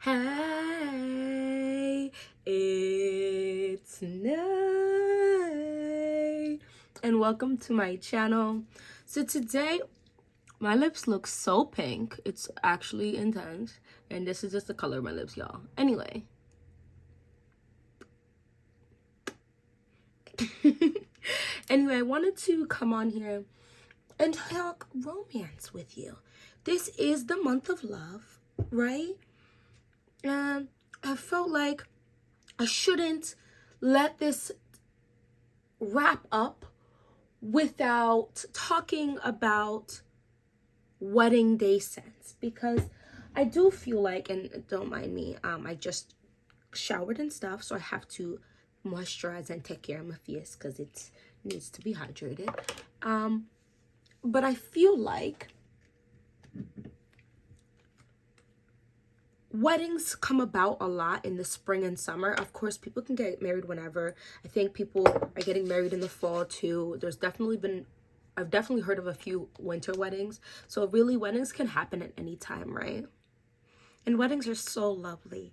Hey, it's Nay, and welcome to my channel. So today, my lips look so pink. It's actually intense, and this is just the color of my lips, y'all. Anyway. Anyway, I wanted to come on here and talk romance with you. This is the month of love, right? And I felt like I shouldn't let this wrap up without talking about wedding day scents, because I do feel like, and don't mind me, I just showered and stuff, so I have to moisturize and take care of my face because it needs to be hydrated. But I feel like weddings come about a lot in the spring and summer. Of course, people can get married whenever. I think people are getting married in the fall too. I've definitely heard of a few winter weddings. So really, weddings can happen at any time, right? And weddings are so lovely.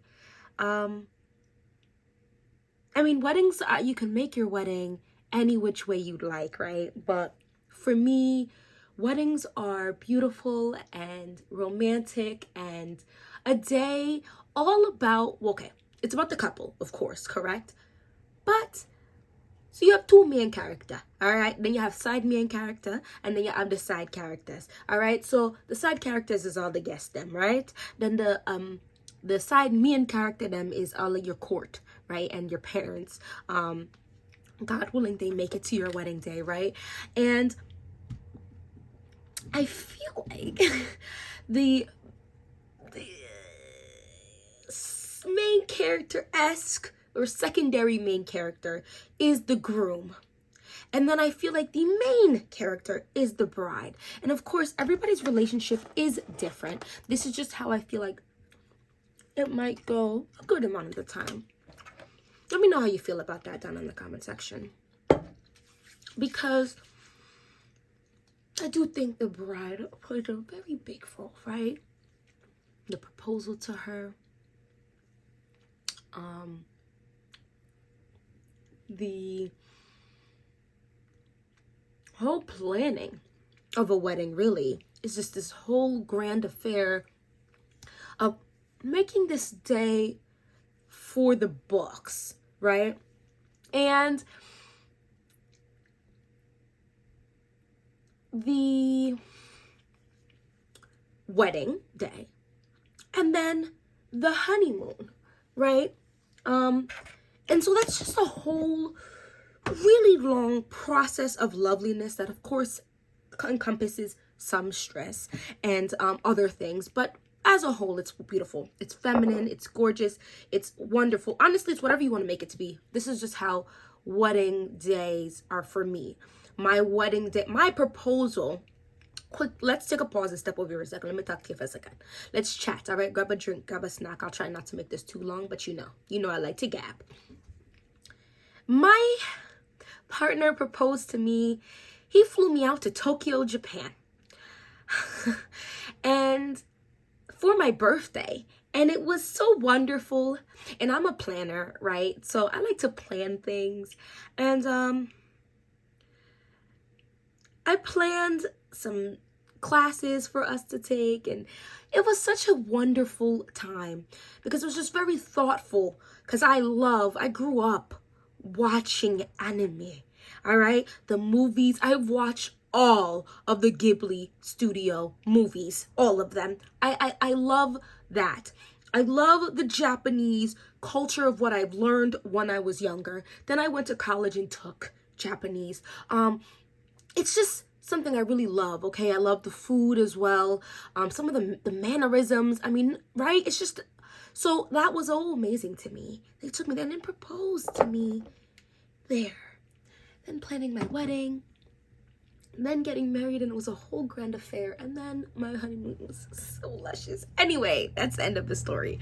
Weddings, you can make your wedding any which way you'd like, right? But for me, weddings are beautiful and romantic and a day all about, it's about the couple, of course, correct? But, so you have two main characters, all right? Then you have side main character, and then you have the side characters, all right? So the side characters is all the guests, them, right? Then the side main character, them, is all of your court, right? And your parents, God willing, they make it to your wedding day, right? And I feel like the main character-esque or secondary main character is the groom. And then I feel like the main character is the bride. And of course, everybody's relationship is different. This is just how I feel like it might go a good amount of the time. Let me know how you feel about that down in the comment section. Because I do think the bride played a very big role, right? The proposal to her. The whole planning of a wedding really is just this whole grand affair of making this day for the books, right? And the wedding day, and then the honeymoon, right? And so that's just a whole really long process of loveliness that of course encompasses some stress and other things, but as a whole, it's beautiful. It's feminine, it's gorgeous, it's wonderful. Honestly, it's whatever you want to make it to be. This is just how wedding days are for me. My wedding day, my proposal, quick, let's take a pause and step over here a second. Let me talk to you for a second. Let's chat, all right? Grab a drink, grab a snack. I'll try not to make this too long, but you know I like to gab. My partner proposed to me. He flew me out to Tokyo, Japan. And for my birthday, and it was so wonderful. And I'm a planner, right? So I like to plan things. And I planned some classes for us to take, and it was such a wonderful time because it was just very thoughtful, because I grew up watching anime, all right? The movies, I've watched all of the Ghibli studio movies, all of them. I love that. I love the Japanese culture of what I've learned when I was younger. Then I went to college and took Japanese. It's just something I really love, okay? I love the food as well. Some of the mannerisms, right? It's just, so that was all amazing to me. They took me there and proposed to me there. Then planning my wedding, then getting married, and it was a whole grand affair. And then my honeymoon was so luscious. Anyway, that's the end of the story.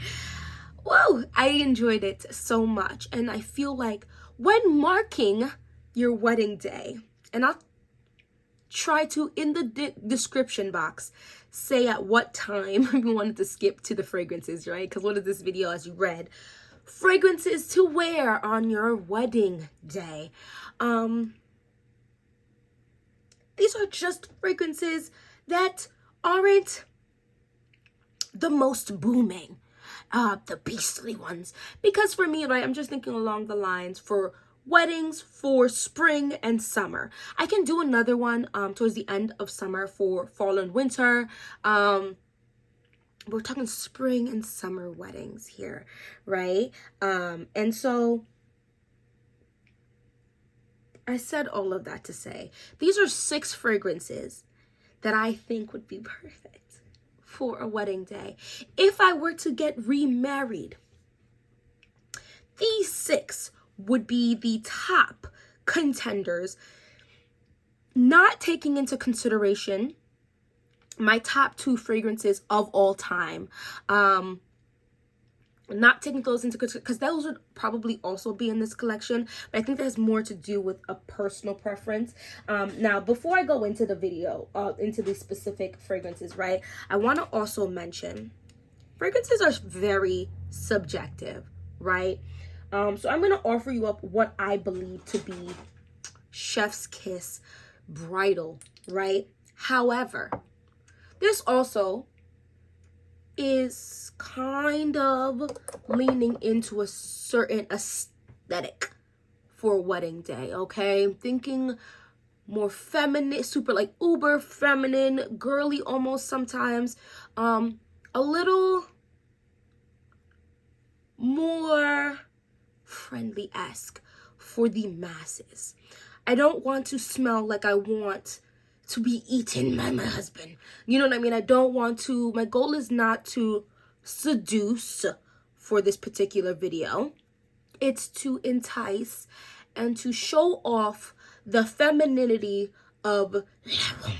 Whoa, I enjoyed it so much. And I feel like when marking your wedding day, and I'll try to, in the description box, say at what time we wanted to skip to the fragrances, right? Because what is this video, as you read? Fragrances to wear on your wedding day. These are just fragrances that aren't the most booming, the beastly ones. Because for me, right, I'm just thinking along the lines for weddings, for spring and summer. I can do another one towards the end of summer for fall and winter. We're talking spring and summer weddings here, right? And so I said all of that to say these are 6 fragrances that I think would be perfect for a wedding day. If I were to get remarried, these 6 would be the top contenders, not taking into consideration my top 2 fragrances of all time. Not taking those into consideration, because those would probably also be in this collection, but I think that has more to do with a personal preference. Now, before I go into the video, into the specific fragrances, right, I want to also mention fragrances are very subjective, right? So I'm going to offer you up what I believe to be chef's kiss bridal, right? However, this also is kind of leaning into a certain aesthetic for a wedding day, okay? I'm thinking more feminine, super like uber feminine, girly almost sometimes, a little more friendly-esque for the masses. I don't want to smell like I want to be eaten by my husband. You know what I mean? I don't want to, my goal is not to seduce for this particular video. It's to entice and to show off the femininity of that woman.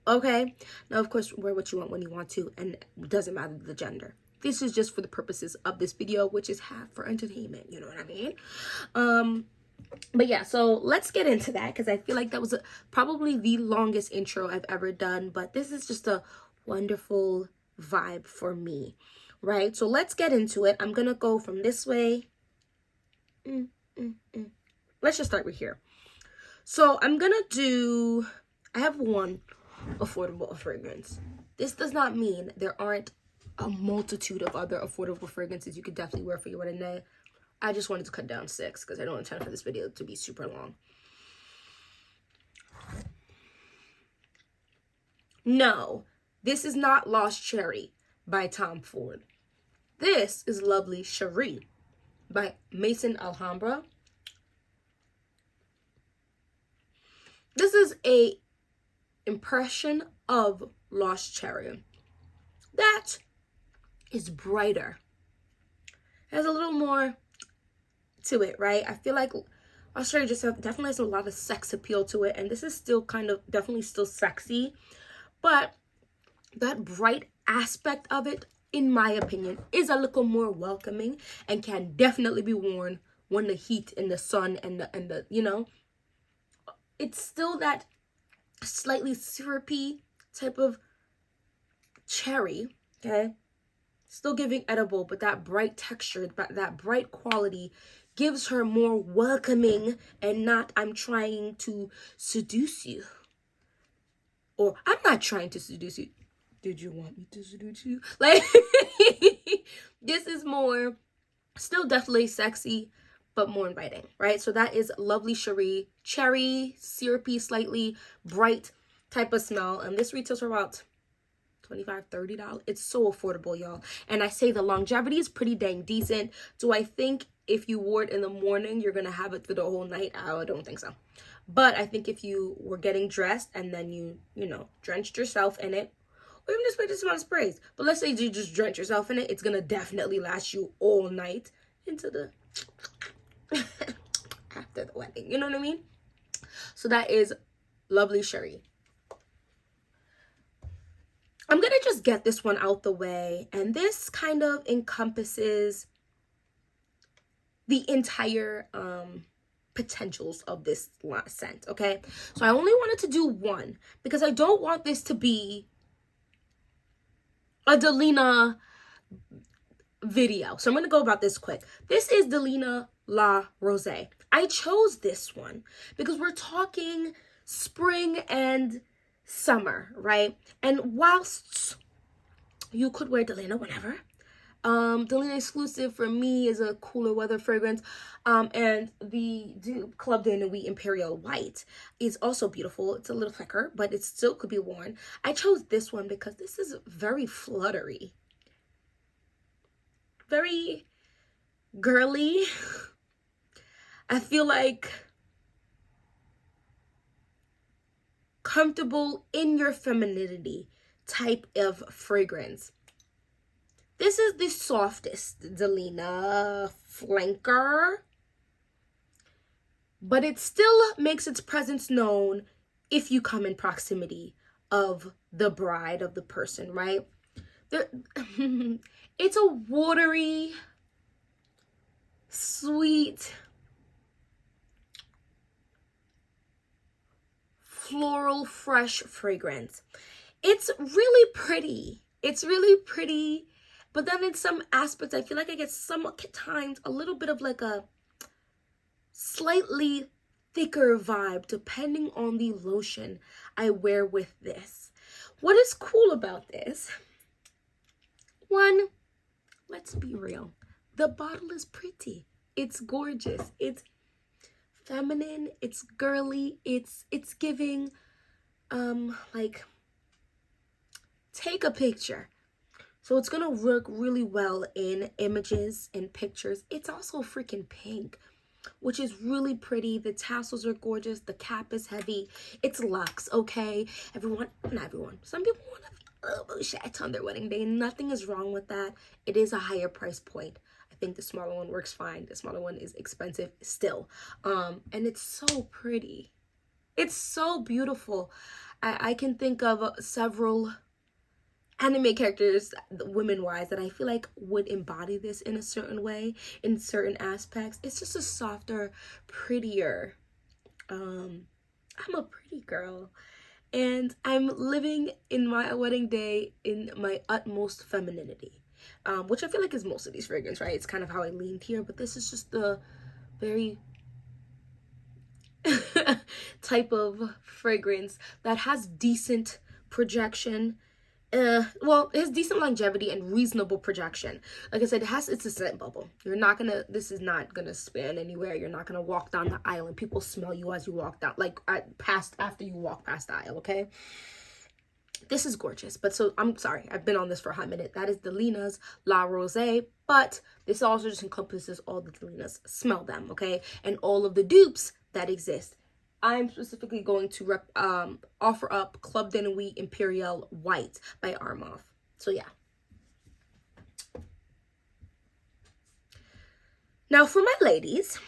Okay? Now, of course, wear what you want when you want to, and it doesn't matter the gender. This is just for the purposes of this video, which is half for entertainment. You know what I mean? But yeah, so let's get into that, because I feel like that was probably the longest intro I've ever done, but this is just a wonderful vibe for me, right? So let's get into it. I'm gonna go from this way. Let's just start with here. So I'm gonna do, I have one affordable fragrance. This does not mean there aren't a multitude of other affordable fragrances you could definitely wear for your wedding day. I just wanted to cut down 6 because I don't intend for this video to be super long. No, this is not Lost Cherry by Tom Ford. This is Lovely Cherie by Maison Alhambra. This is a impression of Lost Cherry that is brighter. It has a little more to it, right? I feel like Australia just definitely has a lot of sex appeal to it, and this is still kind of definitely still sexy, but that bright aspect of it, in my opinion, is a little more welcoming and can definitely be worn when the heat and the sun and the you know, it's still that slightly syrupy type of cherry, okay? Still giving edible, but that bright texture, that bright quality gives her more welcoming and not I'm trying to seduce you. Or I'm not trying to seduce you. Did you want me to seduce you? Like, this is more, still definitely sexy, but more inviting, right? So that is Lovely Cherie. Cherry, syrupy, slightly bright type of smell. And this retails for about $25, $30. It's so affordable, y'all. And I say the longevity is pretty dang decent. Do I think if you wore it in the morning, you're going to have it through the whole night? I don't think so. But I think if you were getting dressed and then you know, drenched yourself in it, or even just put this amount of sprays. But let's say you just drench yourself in it, it's going to definitely last you all night into the after the wedding. You know what I mean? So that is Lovely Cherie. I'm going to just get this one out the way. And this kind of encompasses the entire potentials of this scent, okay? So I only wanted to do one because I don't want this to be a Delina video. So I'm going to go about this quick. This is Delina La Rose. I chose this one because we're talking spring and summer, right? And whilst you could wear Delina whenever, Delina exclusive for me is a cooler weather fragrance. And the Club de Nuit Imperial White is also beautiful. It's a little thicker, but it still could be worn. I chose this one because this is very fluttery. Very girly. I feel like comfortable in your femininity type of fragrance. This is the softest Delina flanker, but it still makes its presence known if you come in proximity of the bride, of the person, right? It's a watery, sweet, floral, fresh fragrance. It's really pretty. It's really pretty. But then in some aspects, I feel like I get some times a little bit of like a slightly thicker vibe depending on the lotion I wear with this. What is cool about this? One, let's be real. The bottle is pretty. It's gorgeous. It's feminine. It's girly. It's giving, like, take a picture. So it's gonna work really well in images and pictures. It's also freaking pink, which is really pretty. The tassels are gorgeous. The cap is heavy. It's luxe, okay? Everyone, not everyone. Some people want to feel a little shat on their wedding day. Nothing is wrong with that. It is a higher price point. I think the smaller one works fine. The smaller one is expensive still. And it's so pretty. It's so beautiful. I can think of several anime characters, women-wise, that I feel like would embody this in a certain way, in certain aspects. It's just a softer, prettier, I'm a pretty girl, and I'm living in my wedding day in my utmost femininity, which I feel like is most of these fragrances, right? It's kind of how I leaned here, but this is just the very type of fragrance that has decent projection. Well, it has decent longevity and reasonable projection. Like I said, it's a scent bubble. This is not gonna span anywhere. You're not gonna walk down the aisle and people smell you as you walk down, like after you walk past the aisle, okay? This is gorgeous, but so I'm sorry, I've been on this for a hot minute. That is Delina's La Rose, but this also just encompasses all the Delinas. Smell them, okay? And all of the dupes that exist. I'm specifically going to offer up Club de Nuit Imperial White by Armaf. So yeah. Now for my ladies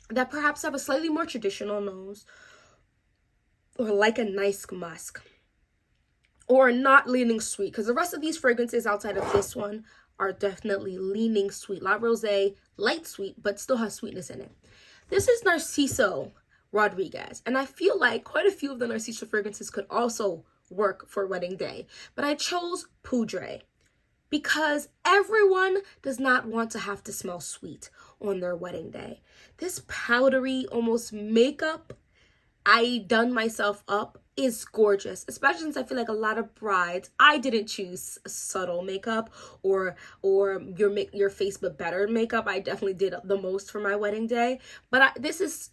that perhaps have a slightly more traditional nose, or like a nice musk, or not leaning sweet, because the rest of these fragrances outside of this one are definitely leaning sweet. La Rose, light sweet, but still has sweetness in it. This is Narciso Rodriguez, and I feel like quite a few of the Narciso fragrances could also work for wedding day, but I chose Poudre because everyone does not want to have to smell sweet on their wedding day. This powdery, almost makeup, I done myself up, is gorgeous, especially since I feel like a lot of brides, I didn't choose subtle makeup or your face but better makeup. I definitely did the most for my wedding day, but this is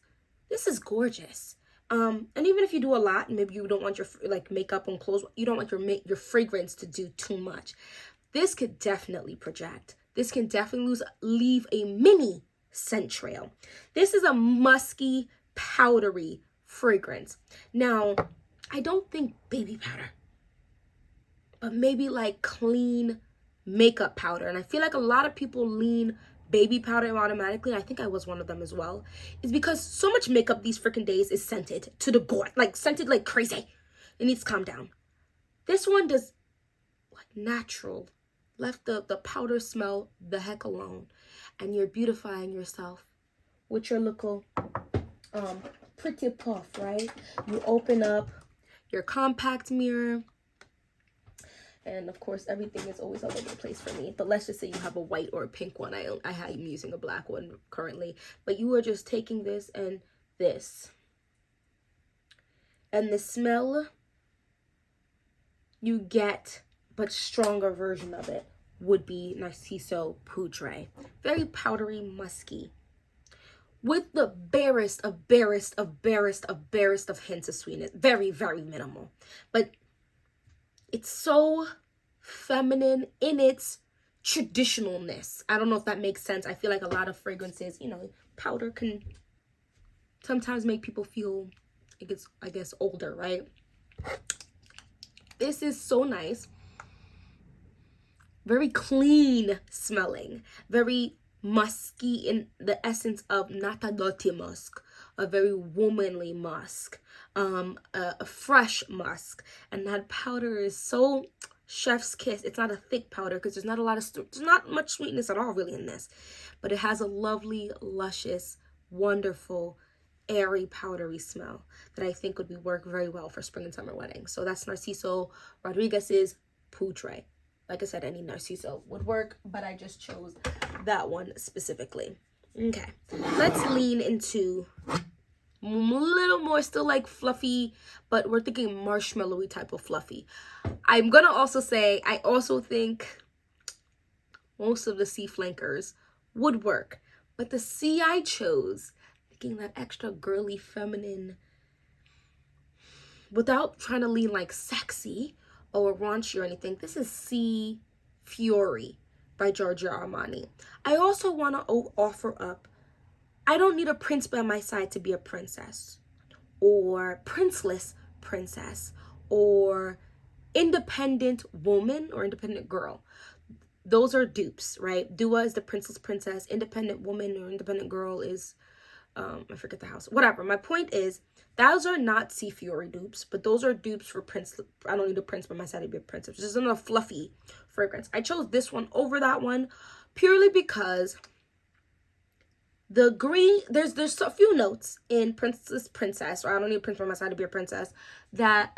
gorgeous. And even if you do a lot, maybe you don't want your makeup and clothes, you don't want your fragrance to do too much, this could definitely project. This can definitely leave a mini scent trail. This is a musky, powdery fragrance. Now, I don't think baby powder, but maybe like clean makeup powder. And I feel like a lot of people lean baby powder automatically. I think I was one of them as well. Is because so much makeup these freaking days is scented to the gore, like scented like crazy. It needs to calm down. This one does like natural, left the powder smell the heck alone, and you're beautifying yourself with your little pretty puff, right? You open up your compact mirror And of course, everything is always all over the place for me. But let's just say you have a white or a pink one. I'm using a black one currently. But you are just taking this and this. And the smell you get, but stronger version of it, would be Narciso Poudre. Very powdery, musky, with the barest of hints of sweetness. Very, very minimal. But it's so feminine in its traditionalness. I don't know if that makes sense. I feel like a lot of fragrances, you know, powder can sometimes make people feel, I guess, older, right? This is so nice. Very clean smelling. Very musky in the essence of Natadote musk. A very womanly musk. A fresh musk. And that powder is so chef's kiss. It's not a thick powder because there's not much sweetness at all really in this. But it has a lovely, luscious, wonderful, airy, powdery smell that I think would work very well for spring and summer weddings. So that's Narciso Rodriguez's Poudre. Like I said, any Narciso would work, but I just chose that one specifically. Okay, let's lean into a little more, still like fluffy, but we're thinking marshmallowy type of fluffy. I'm gonna also say, I also think most of the sea flankers would work, but the sea I chose, thinking that extra girly, feminine, without trying to lean like sexy or raunchy or anything. This is Sea Fury by Giorgio Armani. I also want to offer up, I don't need a prince by my side to be a princess, or princeless princess, or independent woman or independent girl. Those are dupes, right? Dua is the princeless princess. Independent woman or independent girl is, I forget the house. Whatever. My point is, those are not Sea Fury dupes, but those are dupes for prince. I don't need a prince by my side to be a princess. This isn't a fluffy fragrance. I chose this one over that one purely because the green, there's a few notes in Princess, or I don't need a prince by my side to be a princess, that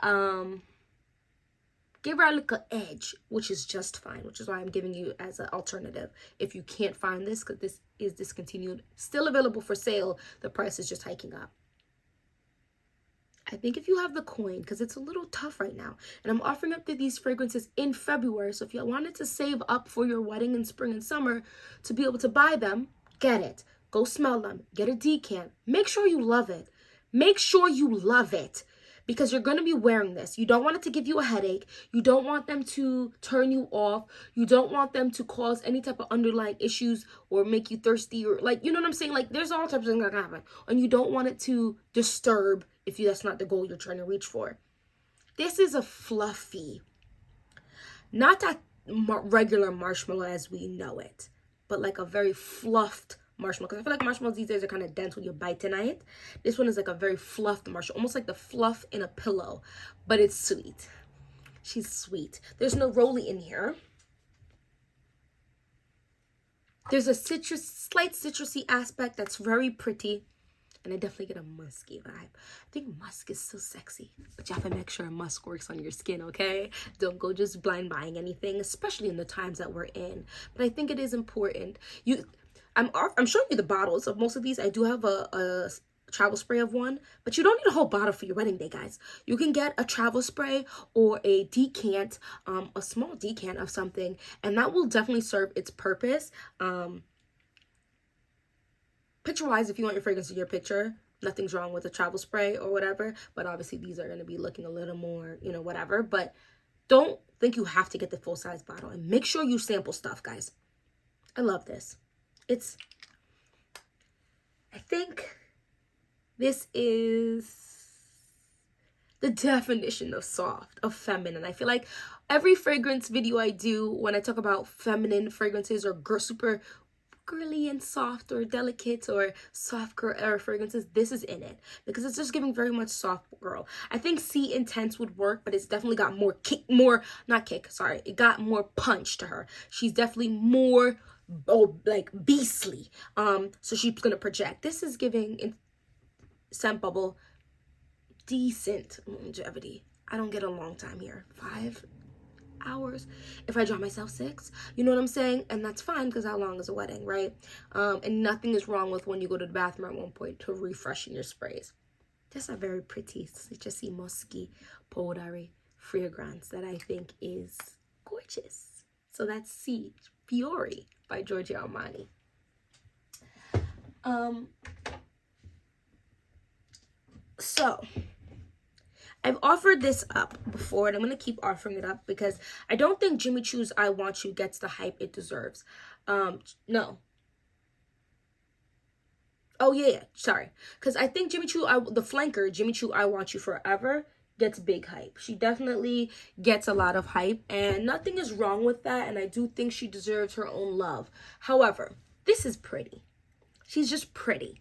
give her a little edge, which is just fine, which is why I'm giving you as an alternative. If you can't find this, because this is discontinued, still available for sale, the price is just hiking up. I think if you have the coin, because it's a little tough right now, and I'm offering up these fragrances in February, so if you wanted to save up for your wedding in spring and summer to be able to buy them, get it. Go smell them. Get a decant. Make sure you love it. Make sure you love it. Because you're going to be wearing this. You don't want it to give you a headache. You don't want them to turn you off. You don't want them to cause any type of underlying issues or make you thirsty, or like, you know what I'm saying? Like, there's all types of things that can happen. And you don't want it to disturb if that's not the goal you're trying to reach for. This is a fluffy, not that regular marshmallow as we know it, but like a very fluffed marshmallow, because I feel like marshmallows these days are kind of dense when you bite tonight. This one is like a very fluffed marshmallow, almost like the fluff in a pillow, but it's sweet. She's sweet. There's no roly in here. There's a slight citrusy aspect that's very pretty, and I definitely get a musky vibe. I think musk is so sexy, but you have to make sure musk works on your skin, okay? Don't go just blind buying anything, especially in the times that we're in. But I think it is important. I'm showing you the bottles of most of these. I do have a travel spray of one, but you don't need a whole bottle for your wedding day, guys. You can get a travel spray or a decant, a small decant of something, and that will definitely serve its purpose. Picture-wise, if you want your fragrance in your picture, nothing's wrong with a travel spray or whatever, but obviously these are going to be looking a little more, you know, whatever. But don't think you have to get the full-size bottle, and make sure you sample stuff, guys. I love this. I think this is the definition of soft, of feminine. I feel like every fragrance video I do, when I talk about feminine fragrances or super girly and soft or delicate or soft girl fragrances, this is in it, because it's just giving very much soft girl. I think Sea Intense would work, but it's definitely got more it got more punch to her. She's definitely more like beastly, so she's gonna project. This is giving in scent bubble decent longevity. I don't get a long time here. hours if I draw myself 6. You know what I'm saying? And that's fine because how long is a wedding, right? And nothing is wrong with when you go to the bathroom at one point to refreshen your sprays. That's a very pretty citrusy musky powdery fragrance that I think is gorgeous. So that's C Fiore by Giorgio Armani. So I've offered this up before, and I'm going to keep offering it up because I don't think Jimmy Choo's I Want You gets the hype it deserves. No. Oh, yeah, sorry. Because I think Jimmy Choo, the flanker, Jimmy Choo I Want You Forever, gets big hype. She definitely gets a lot of hype, and nothing is wrong with that, and I do think she deserves her own love. However, this is pretty. She's just pretty.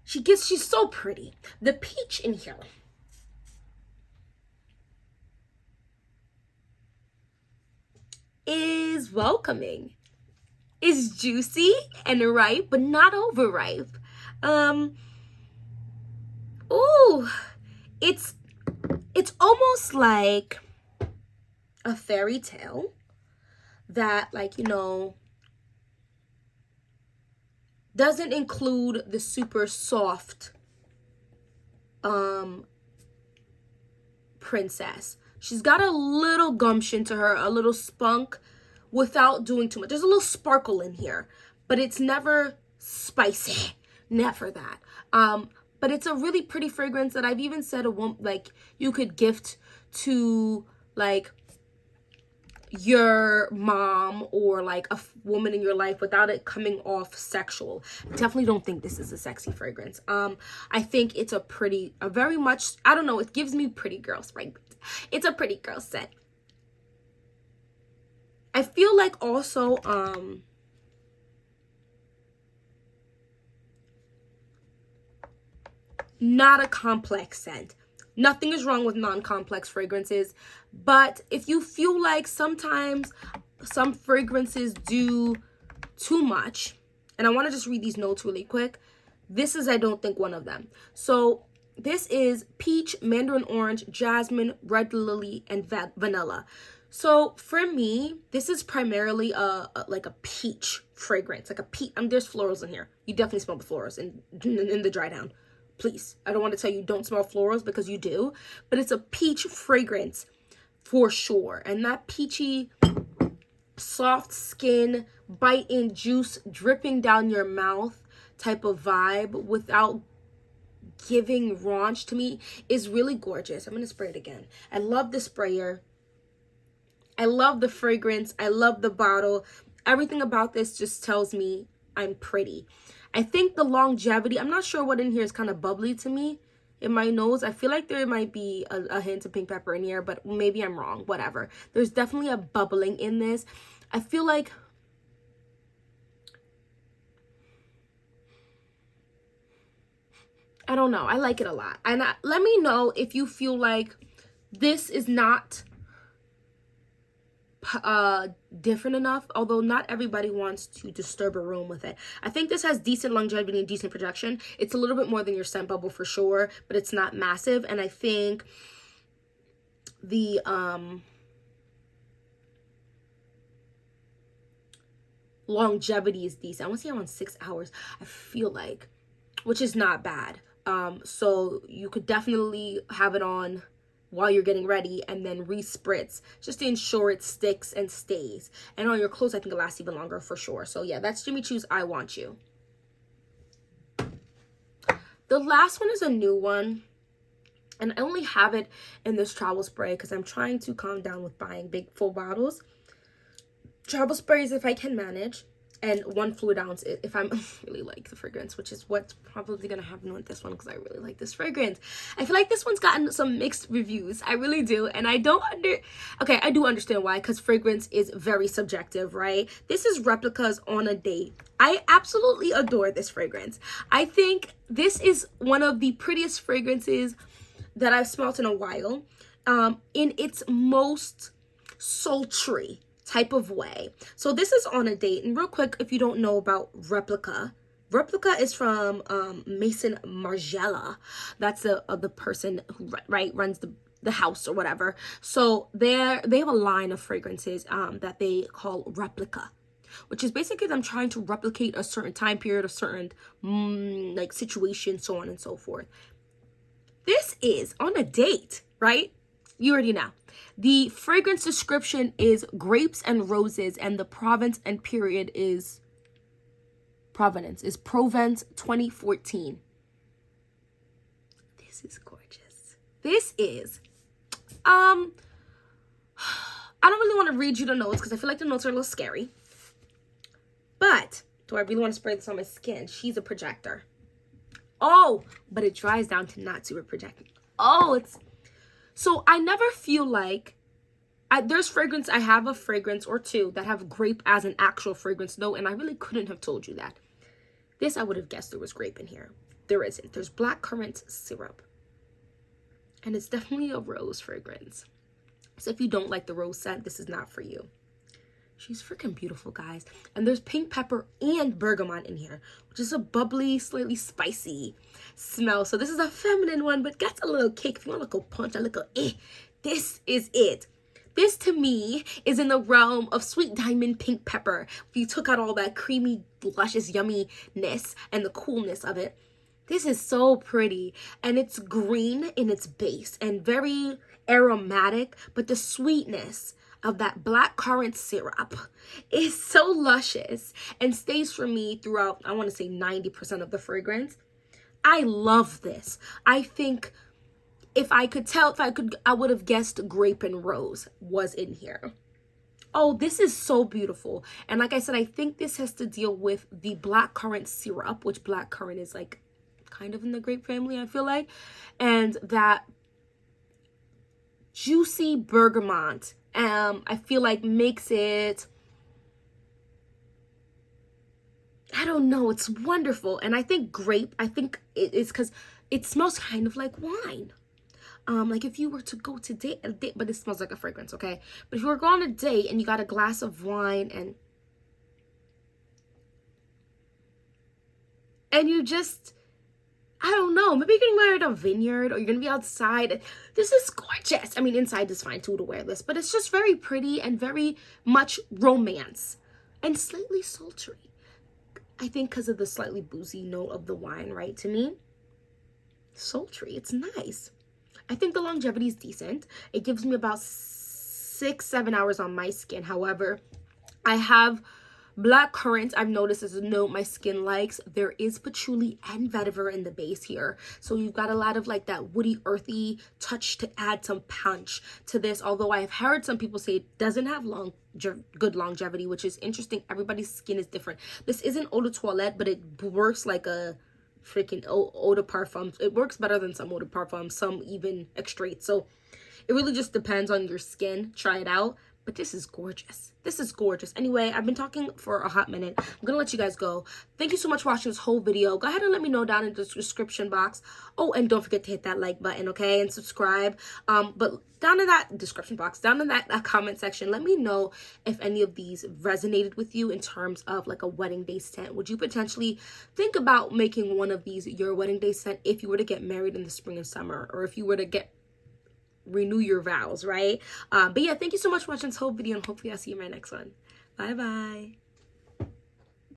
She's so pretty. The peach in here is welcoming. It's juicy and ripe, but not overripe. Ooh, it's almost like a fairy tale that, like, you know, doesn't include the super soft princess. She's got a little gumption to her, a little spunk, without doing too much. There's a little sparkle in here, but it's never spicy. Never that. But it's a really pretty fragrance that I've even said like you could gift to like your mom or like a woman in your life without it coming off sexual. Definitely don't think this is a sexy fragrance. I think it's a very much, I don't know, it gives me pretty girl fragrance. It's a pretty girl scent. I feel like also not a complex scent. Nothing is wrong with non-complex fragrances, but if you feel like sometimes some fragrances do too much, and I want to just read these notes really quick, this is, I don't think, one of them. So this is peach, mandarin orange, jasmine, red lily, and vanilla. So for me, this is primarily like a peach fragrance, like a peach. There's florals in here. You definitely smell the florals in the dry down. Please, I don't want to tell you don't smell florals because you do, but it's a peach fragrance for sure. And that peachy, soft skin, bite-in juice dripping down your mouth type of vibe without giving raunch to me is really gorgeous. I'm going to spray it again. I love the sprayer. I love the fragrance. I love the bottle. Everything about this just tells me I'm pretty. I think the longevity, I'm not sure what in here is kind of bubbly to me in my nose. I feel like there might be a hint of pink pepper in here, but maybe I'm wrong, whatever. There's definitely a bubbling in this. I feel like I don't know. I like it a lot. And let me know if you feel like this is not different enough, although not everybody wants to disturb a room with it. I think this has decent longevity and decent projection. It's a little bit more than your scent bubble for sure, but it's not massive. And I think the longevity is decent. I want to say around 6 hours, I feel like, which is not bad. So you could definitely have it on while you're getting ready and then respritz just to ensure it sticks and stays. And on your clothes, I think it lasts even longer for sure. So yeah, that's Jimmy Choo's I Want You. The last one is a new one, and I only have it in this travel spray because I'm trying to calm down with buying big full bottles. Travel sprays if I can manage, and 1 fluid ounce if I'm really like the fragrance, which is what's probably gonna happen with this one because I really like this fragrance. I feel like this one's gotten some mixed reviews. I really do, and I do understand why, because fragrance is very subjective, right? This is Replica's On a Date. I absolutely adore this fragrance. I think this is one of the prettiest fragrances that I've smelled in a while, in its most sultry type of way. So this is On a Date, and real quick, if you don't know about Replica is from Maison Margiela. That's the person who runs the house or whatever. So they have a line of fragrances that they call replica, which is basically them trying to replicate a certain time period, a certain like situation, so on and so forth. This is on a date, right? You already know. The fragrance description is grapes and roses, and the provenance and period is Provence 2014. This is gorgeous. This is I don't really want to read you the notes because I feel like the notes are a little scary. But do I really want to spray this on my skin? She's a projector. Oh, but it dries down to not super projecting. Oh, it's so I never feel like there's fragrance. I have a fragrance or two that have grape as an actual fragrance note, and I really couldn't have told you that. This, I would have guessed there was grape in here. There isn't. There's blackcurrant syrup. And it's definitely a rose fragrance. So if you don't like the rose scent, this is not for you. She's freaking beautiful, guys. And there's pink pepper and bergamot in here, which is a bubbly, slightly spicy smell. So this is a feminine one, but gets a little kick. If you want a little punch, a little this is it. This, to me, is in the realm of sweet diamond pink pepper. If you took out all that creamy, luscious yumminess and the coolness of it. This is so pretty. And it's green in its base and very aromatic. But the sweetness of that blackcurrant syrup is so luscious and stays for me throughout, I want to say 90% of the fragrance. I love this. I think I would have guessed grape and rose was in here. Oh, this is so beautiful. And like I said, I think this has to deal with the blackcurrant syrup, which blackcurrant is like kind of in the grape family, I feel like. And that juicy bergamot, I feel like makes it, I don't know, it's wonderful. And I think grape, I think it is because it smells kind of like wine. Like if you were to go to a date, but it smells like a fragrance, okay? But if you were going on a date and you got a glass of wine and you just, I don't know, maybe you're getting married at a vineyard or you're gonna be outside. This is gorgeous. I mean, inside is fine too to wear this, but it's just very pretty and very much romance and slightly sultry. I think because of the slightly boozy note of the wine, right? To me, sultry, it's nice. I think the longevity is decent. It gives me about 6-7 hours on my skin. However, I have blackcurrant. I've noticed as a note my skin likes. There is patchouli and vetiver in the base here. So you've got a lot of like that woody, earthy touch to add some punch to this. Although I've heard some people say it doesn't have good longevity, which is interesting. Everybody's skin is different. This isn't eau de toilette, but it works like a freaking eau de parfum. It works better than some eau de parfum, some even extract. So it really just depends on your skin. Try it out. But this is gorgeous. This is gorgeous. Anyway, I've been talking for a hot minute. I'm gonna let you guys go. Thank you so much for watching this whole video. Go ahead and let me know down in the description box. Oh, and don't forget to hit that like button, okay? And subscribe. But down in that description box, down in that comment section, let me know if any of these resonated with you in terms of like a wedding day scent. Would you potentially think about making one of these your wedding day scent if you were to get married in the spring and summer, or if you were to renew your vows, right? But yeah, thank you so much for watching this whole video, and hopefully I'll see you in my next one. Bye bye.